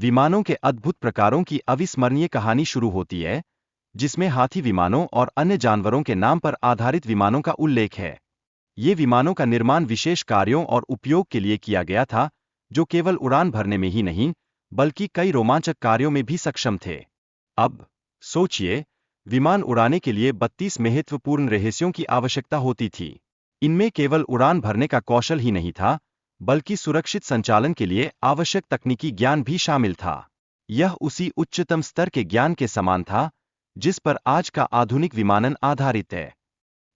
विमानों के अद्भुत प्रकारों की अविस्मरणीय कहानी शुरू होती है, जिसमें हाथी विमानों और अन्य जानवरों के नाम पर आधारित विमानों का उल्लेख है। ये विमानों का निर्माण विशेष कार्यों और उपयोग के लिए किया गया था, जो केवल उड़ान भरने में ही नहीं, बल्कि कई रोमांचक कार्यों में भी सक्षम थे। अब सोचिए, विमान उड़ाने के लिए 32 महत्वपूर्ण रहस्यों की आवश्यकता होती थी। इनमें केवल उड़ान भरने का कौशल ही नहीं था, बल्कि सुरक्षित संचालन के लिए आवश्यक तकनीकी ज्ञान भी शामिल था। यह उसी उच्चतम स्तर के ज्ञान के समान था, जिस पर आज का आधुनिक विमानन आधारित है।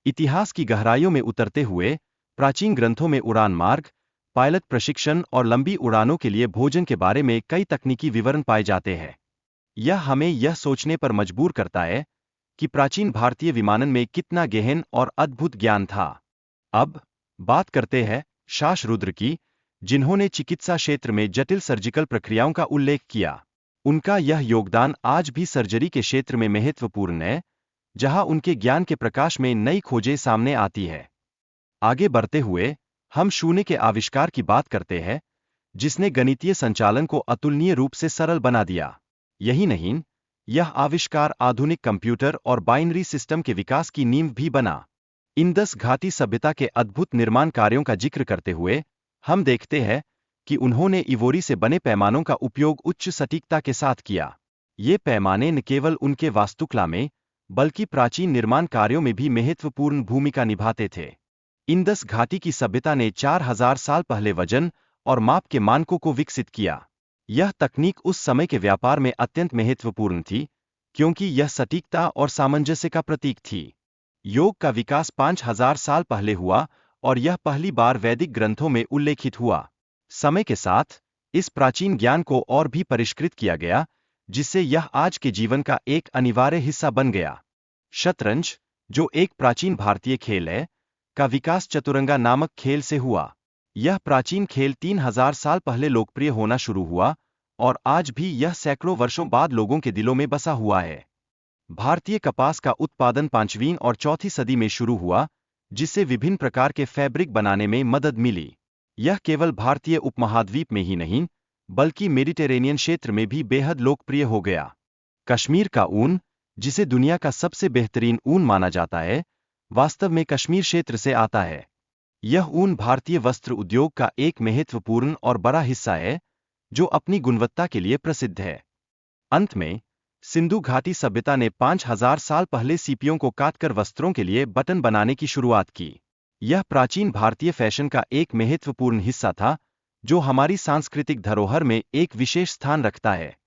इतिहास की गहराइयों में उतरते हुए, प्राचीन ग्रंथों में उड़ान मार्ग, पायलट प्रशिक्षण और लंबी उड़ानों के लिए भोजन के बारे में कई तकनीकी विवरण पाए जाते हैं। यह हमें यह सोचने पर मजबूर करता है कि प्राचीन भारतीय विमानन में कितना गहन और अद्भुत ज्ञान था। अब बात करते हैं शासरुद्र की, जिन्होंने चिकित्सा क्षेत्र में जटिल सर्जिकल प्रक्रियाओं का उल्लेख किया। उनका यह योगदान आज भी सर्जरी के क्षेत्र में महत्वपूर्ण है, जहां उनके ज्ञान के प्रकाश में नई खोजें सामने आती है। आगे बढ़ते हुए हम शून्य के आविष्कार की बात करते हैं, जिसने गणितीय संचालन को अतुलनीय रूप से सरल बना दिया। यही नहीं, यह आविष्कार आधुनिक कंप्यूटर और बाइनरी सिस्टम के विकास की नींव भी बना। इंदस घाटी सभ्यता के अद्भुत निर्माण कार्यों का जिक्र करते हुए हम देखते हैं कि उन्होंने इवोरी से बने पैमानों का उपयोग उच्च सटीकता के साथ किया। ये पैमाने न केवल उनके वास्तुकला में, बल्कि प्राचीन निर्माण कार्यों में भी महत्वपूर्ण भूमिका निभाते थे। इंदस घाटी की सभ्यता ने 4000 साल पहले वजन और माप के मानकों को विकसित किया। यह तकनीक उस समय के व्यापार में अत्यंत महत्वपूर्ण थी, क्योंकि यह सटीकता और सामंजस्य का प्रतीक थी। योग का विकास 5000 साल पहले हुआ, और यह पहली बार वैदिक ग्रंथों में उल्लेखित हुआ। समय के साथ इस प्राचीन ज्ञान को और भी परिष्कृत किया गया, जिससे यह आज के जीवन का एक अनिवार्य हिस्सा बन गया। शतरंज, जो एक प्राचीन भारतीय खेल है, का विकास चतुरंगा नामक खेल से हुआ। यह प्राचीन खेल 3000 साल पहले लोकप्रिय होना शुरू हुआ, और आज भी यह सैकड़ों वर्षों बाद लोगों के दिलों में बसा हुआ है। भारतीय कपास का उत्पादन 5वीं और 4वीं सदी में शुरू हुआ, जिससे विभिन्न प्रकार के फैब्रिक बनाने में मदद मिली। यह केवल भारतीय उपमहाद्वीप में ही नहीं, बल्कि मेडिटेरेनियन क्षेत्र में भी बेहद लोकप्रिय हो गया। कश्मीर का ऊन, जिसे दुनिया का सबसे बेहतरीन ऊन माना जाता है, वास्तव में कश्मीर क्षेत्र से आता है। यह ऊन भारतीय वस्त्र उद्योग का एक महत्वपूर्ण और बड़ा हिस्सा है, जो अपनी गुणवत्ता के लिए प्रसिद्ध है। अंत में, सिंधु घाटी सभ्यता ने 5000 साल पहले सीपियों को काटकर वस्त्रों के लिए बटन बनाने की शुरुआत की। यह प्राचीन भारतीय फैशन का एक महत्वपूर्ण हिस्सा था, जो हमारी सांस्कृतिक धरोहर में एक विशेष स्थान रखता है।